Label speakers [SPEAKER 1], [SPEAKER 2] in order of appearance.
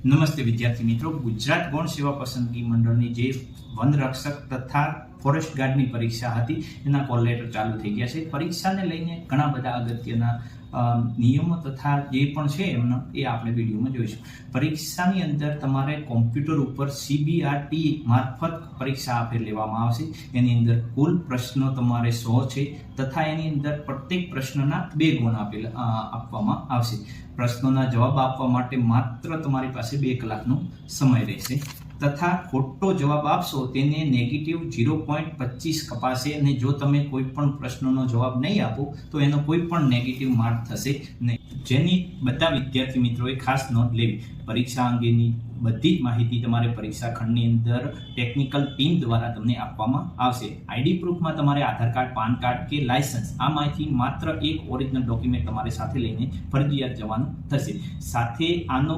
[SPEAKER 1] નમસ્તે વિદ્યાર્થી મિત્રો, ગુજરાત ગૌણ સેવા પસંદગી મંડળની જે વનરક્ષક તથા ફોરેસ્ટ ગાર્ડની પરીક્ષા હતી એના કોલ લેટર ચાલુ થઈ ગયા છે. પરીક્ષાને લઈને ઘણા બધા અગત્યના નિયમો તથા જે પણ છે એમનો એ આપણે વિડીયોમાં જોઈશું. પરીક્ષાની અંદર તમારે કોમ્પ્યુટર ઉપર CBRT મારફત પરીક્ષા આપે લેવામાં આવશે. એની અંદર કુલ પ્રશ્નો તમારે 100 છે તથા એની અંદર પ્રત્યેક પ્રશ્નના 2 ગુણ આપવામાં આવશે. પ્રશ્નોના જવાબ આપવા માટે માત્ર તમારી પાસે 2 કલાકનો સમય રહેશે તથા ખોટો જવાબ આપશો તેને નેગેટિવ 0.25 કપાશે અને જો તમે કોઈ પણ પ્રશ્નનો જવાબ નહીં આપો તો એનો કોઈ પણ નેગેટિવ માર્ક થશે નહીં, જેની બધા વિદ્યાર્થી મિત્રોએ ખાસ નોંધ લેવી. પરીક્ષા અંગેની બધી જ માહિતી તમારે પરીક્ષા ખંડની અંદર ટેકનિકલ ટીમ દ્વારા તમને આપવામાં આવશે. ID પ્રૂફમાં તમારે આધાર કાર્ડ, પાન કાર્ડ કે લાયસન્સ આમાંથી માત્ર એક ઓરિજિનલ ડોક્યુમેન્ટ તમારે સાથે લઈને ફરજિયાત જવાનું થશે. સાથે આનો